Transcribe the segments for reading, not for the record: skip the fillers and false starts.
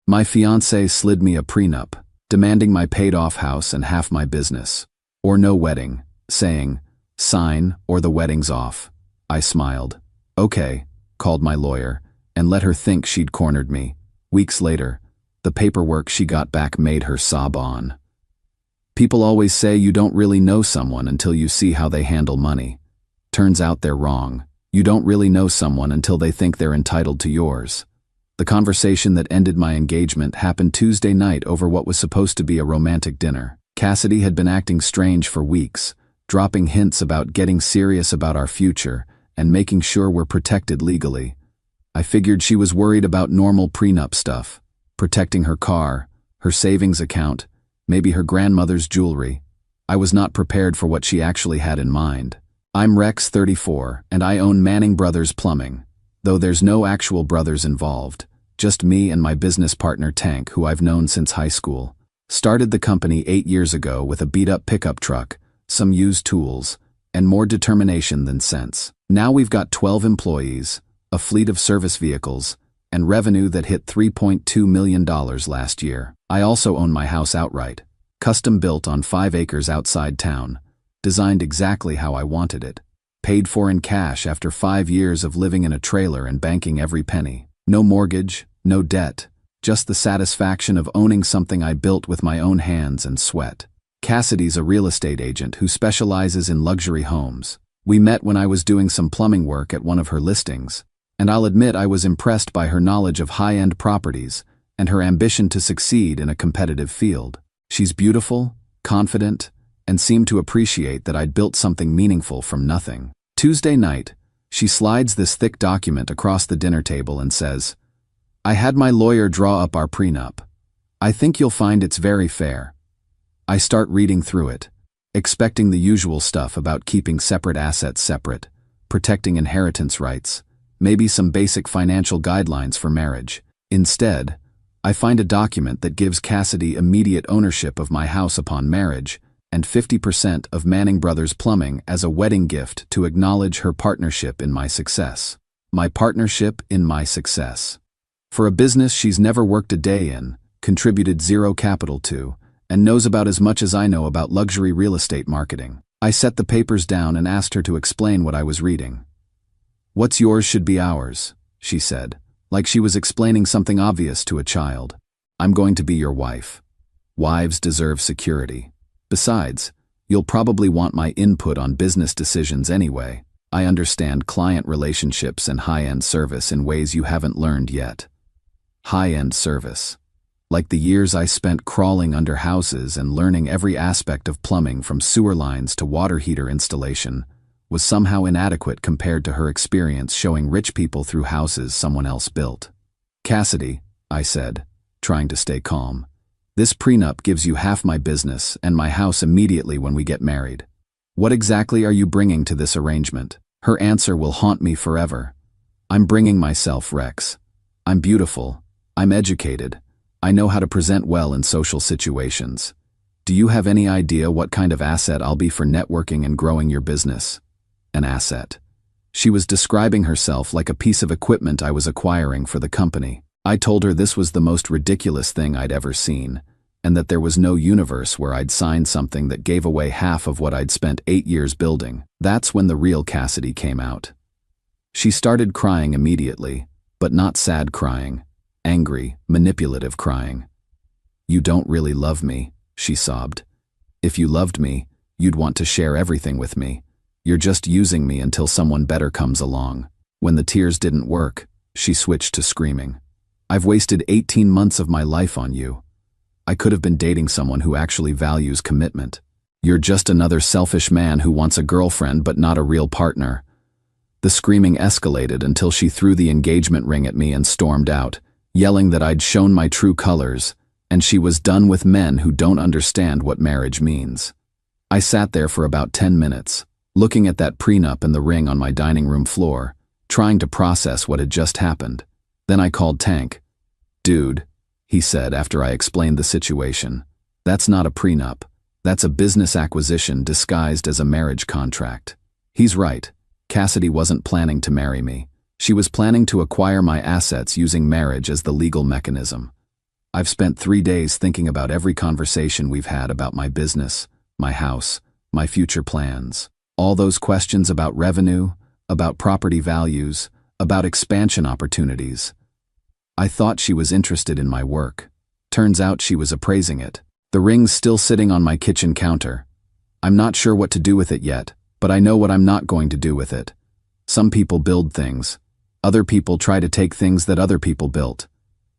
My fiancé slid me a prenup, demanding my paid-off house and half my business. Or no wedding, saying, "Sign or the wedding's off." I smiled. "Okay," called my lawyer, and let her think she'd cornered me. Weeks later, the paperwork she got back made her sob on. People always say you don't really know someone until you see how they handle money. Turns out they're wrong. You don't really know someone until they think they're entitled to yours. The conversation that ended my engagement happened Tuesday night over what was supposed to be a romantic dinner. Cassidy had been acting strange for weeks, dropping hints about getting serious about our future and making sure we're protected legally. I figured she was worried about normal prenup stuff, protecting her car, her savings account, maybe her grandmother's jewelry. I was not prepared for what she actually had in mind. I'm Rex, 34, and I own Manning Brothers Plumbing, though there's no actual brothers involved, just me and my business partner Tank, who I've known since high school. Started the company 8 years ago with a beat-up pickup truck, some used tools, and more determination than sense. Now we've got 12 employees, a fleet of service vehicles, and revenue that hit $3.2 million last year. I also own my house outright, custom built on 5 acres outside town, designed exactly how I wanted it, paid for in cash after 5 years of living in a trailer and banking every penny. No mortgage, no debt, just the satisfaction of owning something I built with my own hands and sweat. Cassidy's a real estate agent who specializes in luxury homes. We met when I was doing some plumbing work at one of her listings, and I'll admit I was impressed by her knowledge of high-end properties and her ambition to succeed in a competitive field. She's beautiful, confident, and seemed to appreciate that I'd built something meaningful from nothing. Tuesday night, she slides this thick document across the dinner table and says, "I had my lawyer draw up our prenup. I think you'll find it's very fair." I start reading through it, expecting the usual stuff about keeping separate assets separate, protecting inheritance rights, maybe some basic financial guidelines for marriage. Instead, I find a document that gives Cassidy immediate ownership of my house upon marriage and 50% of Manning Brothers Plumbing as a wedding gift to acknowledge her partnership in my success. My partnership in my success. For a business she's never worked a day in, contributed zero capital to, and knows about as much as I know about luxury real estate marketing. I set the papers down and asked her to explain what I was reading. "What's yours should be ours," she said, like she was explaining something obvious to a child. "I'm going to be your wife. Wives deserve security. Besides, you'll probably want my input on business decisions anyway. I understand client relationships and high-end service in ways you haven't learned yet." High-end service. Like the years I spent crawling under houses and learning every aspect of plumbing from sewer lines to water heater installation was somehow inadequate compared to her experience showing rich people through houses someone else built. "Cassidy," I said, trying to stay calm, "this prenup gives you half my business and my house immediately when we get married. What exactly are you bringing to this arrangement?" Her answer will haunt me forever. "I'm bringing myself, Rex. I'm beautiful. I'm educated. I know how to present well in social situations. Do you have any idea what kind of asset I'll be for networking and growing your business?" An asset. She was describing herself like a piece of equipment I was acquiring for the company. I told her this was the most ridiculous thing I'd ever seen, and that there was no universe where I'd sign something that gave away half of what I'd spent 8 years building. That's when the real Cassidy came out. She started crying immediately, but not sad crying. Angry, manipulative crying. "You don't really love me," she sobbed. "If you loved me, you'd want to share everything with me. You're just using me until someone better comes along." When the tears didn't work, she switched to screaming. "I've wasted 18 months of my life on you. I could have been dating someone who actually values commitment. You're just another selfish man who wants a girlfriend but not a real partner." The screaming escalated until she threw the engagement ring at me and stormed out, yelling that I'd shown my true colors, and she was done with men who don't understand what marriage means. I sat there for about 10 minutes, looking at that prenup and the ring on my dining room floor, trying to process what had just happened. Then I called Tank. "Dude," he said after I explained the situation, "that's not a prenup. That's a business acquisition disguised as a marriage contract." He's right. Cassidy wasn't planning to marry me. She was planning to acquire my assets using marriage as the legal mechanism. I've spent 3 days thinking about every conversation we've had about my business, my house, my future plans. All those questions about revenue, about property values, about expansion opportunities. I thought she was interested in my work. Turns out she was appraising it. The ring's still sitting on my kitchen counter. I'm not sure what to do with it yet, but I know what I'm not going to do with it. Some people build things. Other people try to take things that other people built.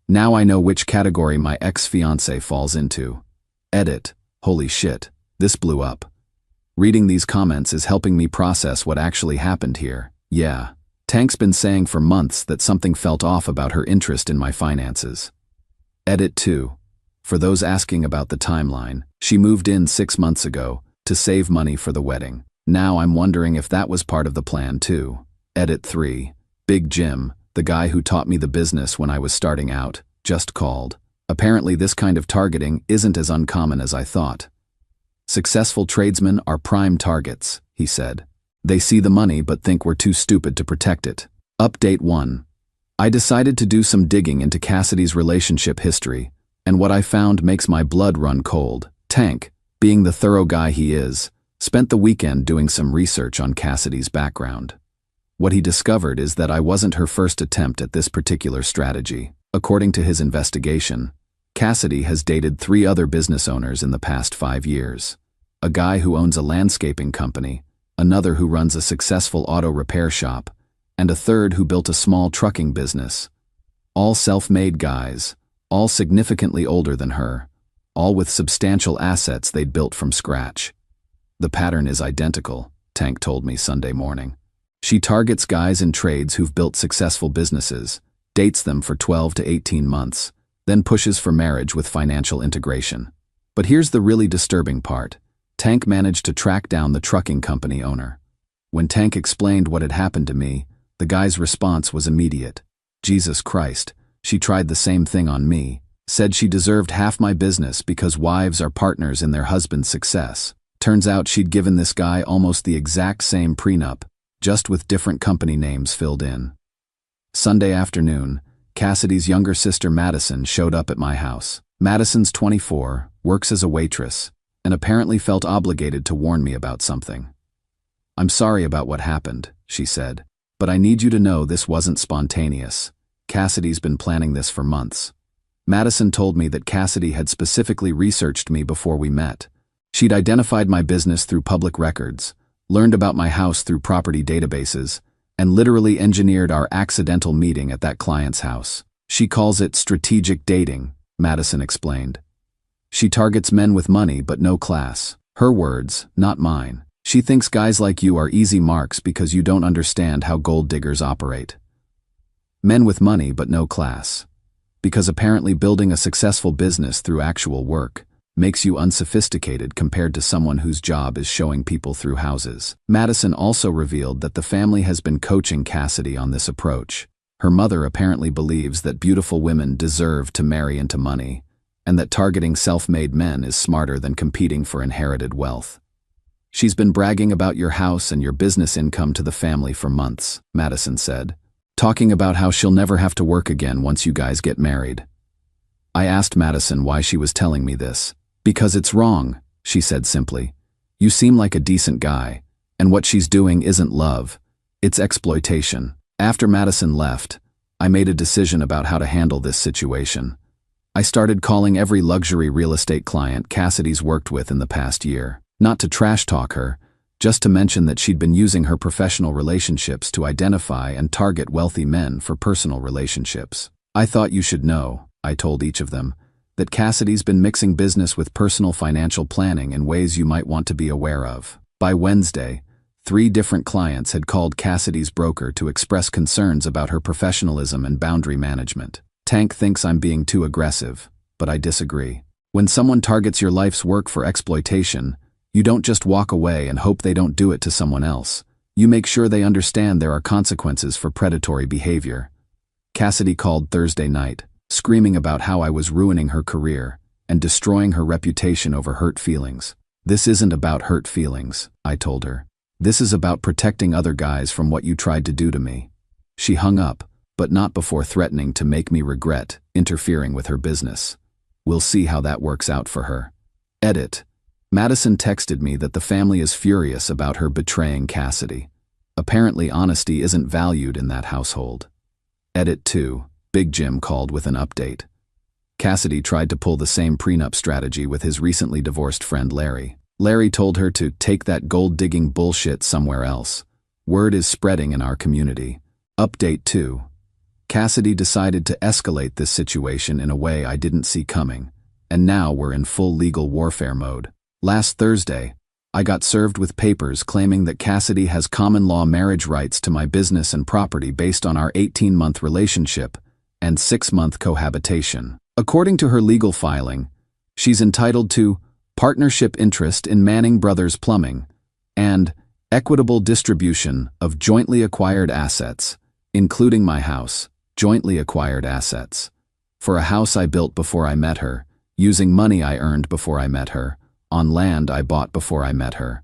Now I know which category my ex-fiancé falls into. Edit. Holy shit, this blew up. Reading these comments is helping me process what actually happened here. Yeah, Tank's been saying for months that something felt off about her interest in my finances. Edit 2. For those asking about the timeline, she moved in 6 months ago to save money for the wedding. Now I'm wondering if that was part of the plan too. Edit 3. Big Jim, the guy who taught me the business when I was starting out, just called. Apparently this kind of targeting isn't as uncommon as I thought. Successful tradesmen are prime targets, he said. They see the money but think we're too stupid to protect it. Update 1. I decided to do some digging into Cassidy's relationship history, and what I found makes my blood run cold. Tank, being the thorough guy he is, spent the weekend doing some research on Cassidy's background. What he discovered is that I wasn't her first attempt at this particular strategy. According to his investigation, Cassidy has dated 3 other business owners in the past 5 years. A guy who owns a landscaping company, another who runs a successful auto repair shop, and a third who built a small trucking business. All self-made guys, all significantly older than her, all with substantial assets they'd built from scratch. The pattern is identical, Tank told me Sunday morning. She targets guys in trades who've built successful businesses, dates them for 12 to 18 months, then pushes for marriage with financial integration. But here's the really disturbing part. Tank managed to track down the trucking company owner. When Tank explained what had happened to me, the guy's response was immediate. Jesus Christ, she tried the same thing on me, said she deserved half my business because wives are partners in their husband's success. Turns out she'd given this guy almost the exact same prenup, just with different company names filled in. Sunday afternoon, Cassidy's younger sister Madison showed up at my house. Madison's 24, works as a waitress, and apparently felt obligated to warn me about something. I'm sorry about what happened, she said, but I need you to know this wasn't spontaneous. Cassidy's been planning this for months. Madison told me that Cassidy had specifically researched me before we met. She'd identified my business through public records, learned about my house through property databases, and literally engineered our accidental meeting at that client's house. She calls it strategic dating, Madison explained. She targets men with money but no class. Her words, not mine. She thinks guys like you are easy marks because you don't understand how gold diggers operate. Men with money but no class. Because apparently building a successful business through actual work makes you unsophisticated compared to someone whose job is showing people through houses. Madison also revealed that the family has been coaching Cassidy on this approach. Her mother apparently believes that beautiful women deserve to marry into money, and that targeting self-made men is smarter than competing for inherited wealth. She's been bragging about your house and your business income to the family for months, Madison said, talking about how she'll never have to work again once you guys get married. I asked Madison why she was telling me this. Because it's wrong, she said simply. You seem like a decent guy, and what she's doing isn't love, it's exploitation. After Madison left, I made a decision about how to handle this situation. I started calling every luxury real estate client Cassidy's worked with in the past year, not to trash talk her, just to mention that she'd been using her professional relationships to identify and target wealthy men for personal relationships. I thought you should know, I told each of them, that Cassidy's been mixing business with personal financial planning in ways you might want to be aware of. By Wednesday, 3 different clients had called Cassidy's broker to express concerns about her professionalism and boundary management. Tank thinks I'm being too aggressive, but I disagree. When someone targets your life's work for exploitation, you don't just walk away and hope they don't do it to someone else. You make sure they understand there are consequences for predatory behavior. Cassidy called Thursday night, screaming about how I was ruining her career and destroying her reputation over hurt feelings. This isn't about hurt feelings, I told her. This is about protecting other guys from what you tried to do to me. She hung up, but not before threatening to make me regret interfering with her business. We'll see how that works out for her. Edit. Madison texted me that the family is furious about her betraying Cassidy. Apparently honesty isn't valued in that household. Edit 2. Big Jim called with an update. Cassidy tried to pull the same prenup strategy with his recently divorced friend Larry. Larry told her to take that gold-digging bullshit somewhere else. Word is spreading in our community. Update 2. Cassidy decided to escalate this situation in a way I didn't see coming, and now we're in full legal warfare mode. Last Thursday, I got served with papers claiming that Cassidy has common law marriage rights to my business and property based on our 18-month relationship and 6-month cohabitation. According to her legal filing, she's entitled to partnership interest in Manning Brothers Plumbing and equitable distribution of jointly acquired assets, including my house, jointly acquired assets, for a house I built before I met her, using money I earned before I met her, on land I bought before I met her.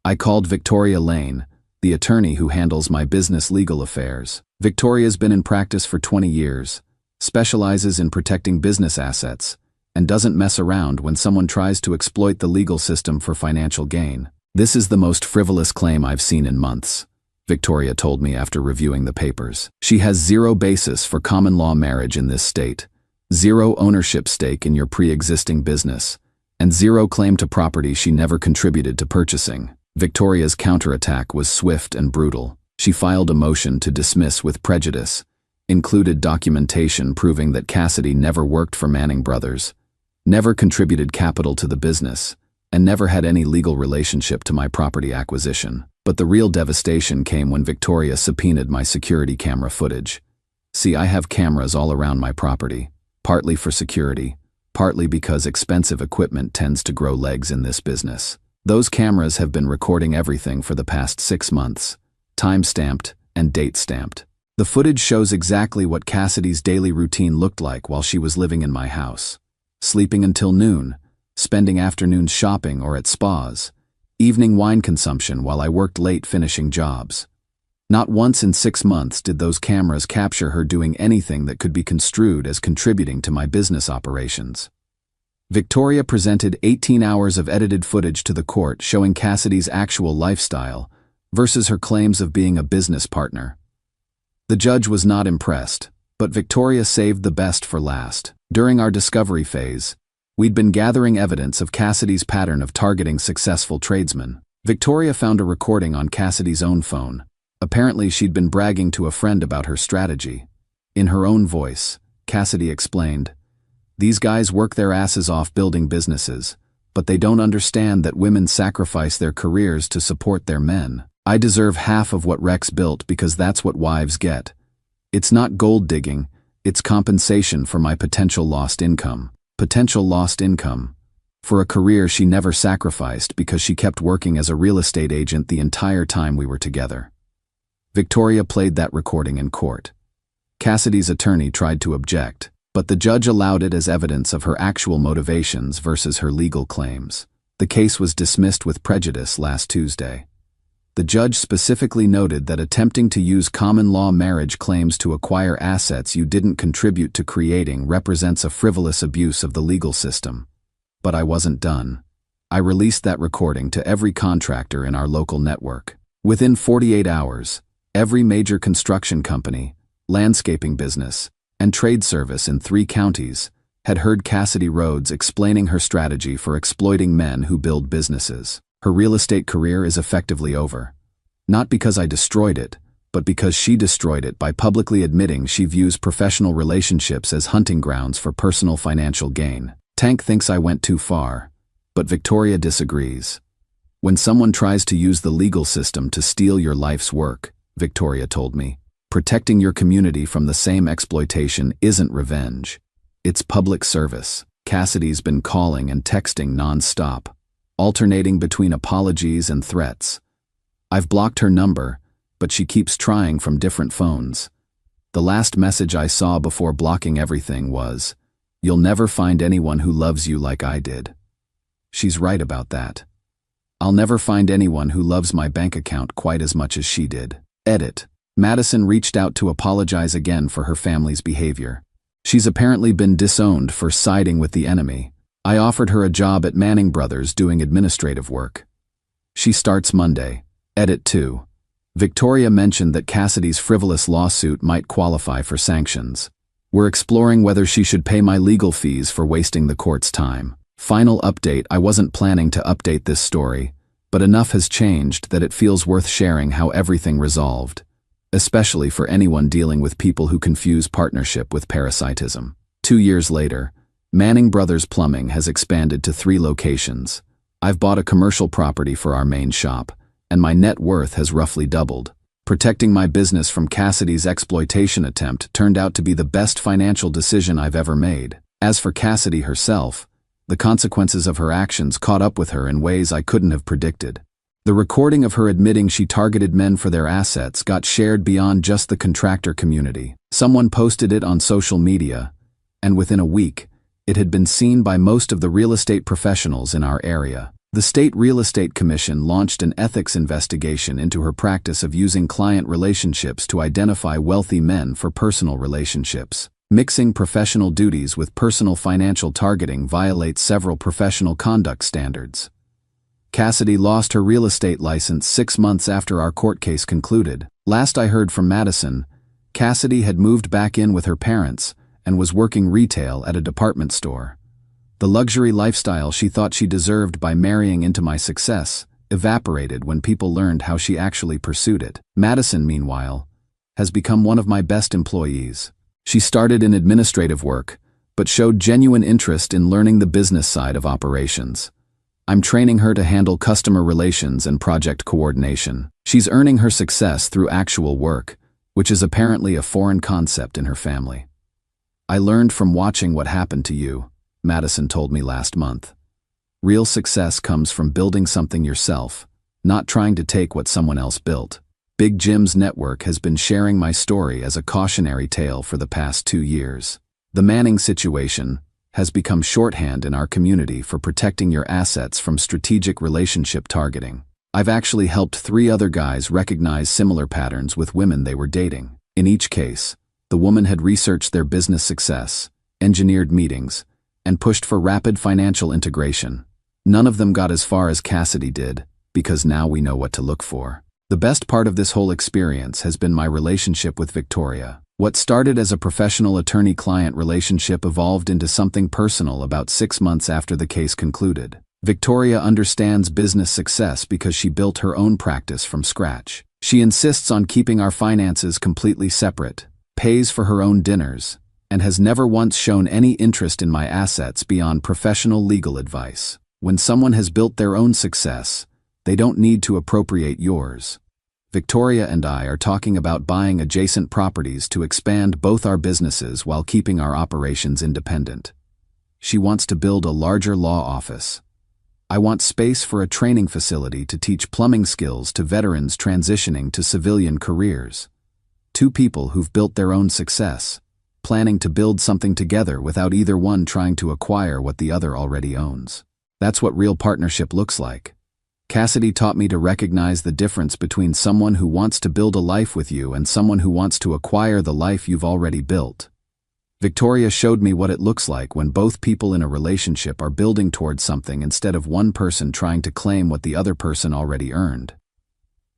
I called Victoria Lane, the attorney who handles my business legal affairs. Victoria's been in practice for 20 years, specializes in protecting business assets, and doesn't mess around when someone tries to exploit the legal system for financial gain. This is the most frivolous claim I've seen in months, Victoria told me after reviewing the papers. She has zero basis for common law marriage in this state, zero ownership stake in your pre-existing business, and zero claim to property she never contributed to purchasing. Victoria's counterattack was swift and brutal. She filed a motion to dismiss with prejudice, included documentation proving that Cassidy never worked for Manning Brothers, never contributed capital to the business, and never had any legal relationship to my property acquisition. But the real devastation came when Victoria subpoenaed my security camera footage. See, I have cameras all around my property, partly for security, partly because expensive equipment tends to grow legs in this business. Those cameras have been recording everything for the past 6 months, time-stamped and date-stamped. The footage shows exactly what Cassidy's daily routine looked like while she was living in my house. Sleeping until noon, spending afternoons shopping or at spas, evening wine consumption while I worked late finishing jobs. Not once in 6 months did those cameras capture her doing anything that could be construed as contributing to my business operations. Victoria presented 18 hours of edited footage to the court showing Cassidy's actual lifestyle versus her claims of being a business partner. The judge was not impressed, but Victoria saved the best for last. During our discovery phase, we'd been gathering evidence of Cassidy's pattern of targeting successful tradesmen. Victoria found a recording on Cassidy's own phone. Apparently she'd been bragging to a friend about her strategy. In her own voice, Cassidy explained, "These guys work their asses off building businesses, but they don't understand that women sacrifice their careers to support their men. I deserve half of what Rex built because that's what wives get. It's not gold digging, it's compensation for my potential lost income." Potential lost income. For a career she never sacrificed because she kept working as a real estate agent the entire time we were together. Victoria played that recording in court. Cassidy's attorney tried to object, but the judge allowed it as evidence of her actual motivations versus her legal claims. The case was dismissed with prejudice last Tuesday. The judge specifically noted that attempting to use common law marriage claims to acquire assets you didn't contribute to creating represents a frivolous abuse of the legal system. But I wasn't done. I released that recording to every contractor in our local network. Within 48 hours, every major construction company, landscaping business, and trade service in 3 counties had heard Cassidy Rhodes explaining her strategy for exploiting men who build businesses. Her real estate career is effectively over. Not because I destroyed it, but because she destroyed it by publicly admitting she views professional relationships as hunting grounds for personal financial gain. Tank thinks I went too far, but Victoria disagrees. When someone tries to use the legal system to steal your life's work, Victoria told me, protecting your community from the same exploitation isn't revenge. It's public service. Cassidy's been calling and texting non-stop, alternating between apologies and threats. I've blocked her number, but she keeps trying from different phones. The last message I saw before blocking everything was, "You'll never find anyone who loves you like I did." She's right about that. I'll never find anyone who loves my bank account quite as much as she did. Edit. Madison reached out to apologize again for her family's behavior. She's apparently been disowned for siding with the enemy. I offered her a job at Manning Brothers doing administrative work. She starts Monday. Edit 2. Victoria mentioned that Cassidy's frivolous lawsuit might qualify for sanctions. We're exploring whether she should pay my legal fees for wasting the court's time. Final update: I wasn't planning to update this story, but enough has changed that it feels worth sharing how everything resolved, especially for anyone dealing with people who confuse partnership with parasitism. 2 years later, Manning Brothers Plumbing has expanded to 3 locations. I've bought a commercial property for our main shop, and my net worth has roughly doubled. Protecting my business from Cassidy's exploitation attempt turned out to be the best financial decision I've ever made. As for Cassidy herself, the consequences of her actions caught up with her in ways I couldn't have predicted. The recording of her admitting she targeted men for their assets got shared beyond just the contractor community. Someone posted it on social media, and within a week, it had been seen by most of the real estate professionals in our area. The State Real Estate Commission launched an ethics investigation into her practice of using client relationships to identify wealthy men for personal relationships. Mixing professional duties with personal financial targeting violates several professional conduct standards. Cassidy lost her real estate license 6 months after our court case concluded. Last I heard from Madison, Cassidy had moved back in with her parents and was working retail at a department store. The luxury lifestyle she thought she deserved by marrying into my success evaporated when people learned how she actually pursued it. Madison, meanwhile, has become one of my best employees. She started in administrative work, but showed genuine interest in learning the business side of operations. I'm training her to handle customer relations and project coordination. She's earning her success through actual work, which is apparently a foreign concept in her family. I learned from watching what happened to you, Madison told me last month. Real success comes from building something yourself, not trying to take what someone else built. Big Jim's network has been sharing my story as a cautionary tale for the past 2 years. The Manning situation has become shorthand in our community for protecting your assets from strategic relationship targeting. I've actually helped 3 other guys recognize similar patterns with women they were dating. In each case, the woman had researched their business success, engineered meetings, and pushed for rapid financial integration. None of them got as far as Cassidy did, because now we know what to look for. The best part of this whole experience has been my relationship with Victoria. What started as a professional attorney-client relationship evolved into something personal about 6 months after the case concluded. Victoria understands business success because she built her own practice from scratch. She insists on keeping our finances completely separate, pays for her own dinners, and has never once shown any interest in my assets beyond professional legal advice. When someone has built their own success, they don't need to appropriate yours. Victoria and I are talking about buying adjacent properties to expand both our businesses while keeping our operations independent. She wants to build a larger law office. I want space for a training facility to teach plumbing skills to veterans transitioning to civilian careers. 2 people who've built their own success, planning to build something together without either one trying to acquire what the other already owns. That's what real partnership looks like. Cassidy taught me to recognize the difference between someone who wants to build a life with you and someone who wants to acquire the life you've already built. Victoria showed me what it looks like when both people in a relationship are building towards something instead of one person trying to claim what the other person already earned.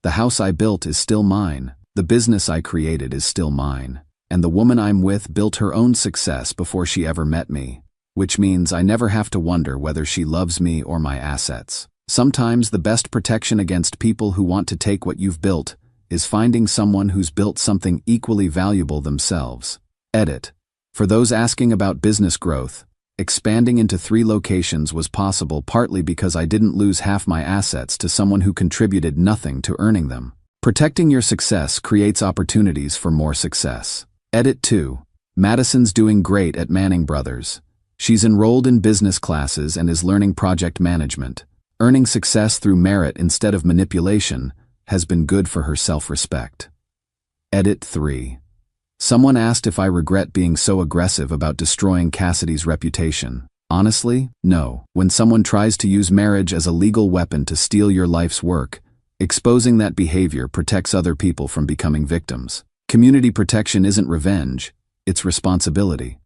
The house I built is still mine, the business I created is still mine, and the woman I'm with built her own success before she ever met me, which means I never have to wonder whether she loves me or my assets. Sometimes the best protection against people who want to take what you've built is finding someone who's built something equally valuable themselves. Edit. For those asking about business growth, expanding into 3 locations was possible partly because I didn't lose half my assets to someone who contributed nothing to earning them. Protecting your success creates opportunities for more success. Edit 2. Madison's doing great at Manning Brothers. She's enrolled in business classes and is learning project management. Earning success through merit instead of manipulation has been good for her self-respect. Edit 3. Someone asked if I regret being so aggressive about destroying Cassidy's reputation. Honestly, no. When someone tries to use marriage as a legal weapon to steal your life's work, exposing that behavior protects other people from becoming victims. Community protection isn't revenge, it's responsibility.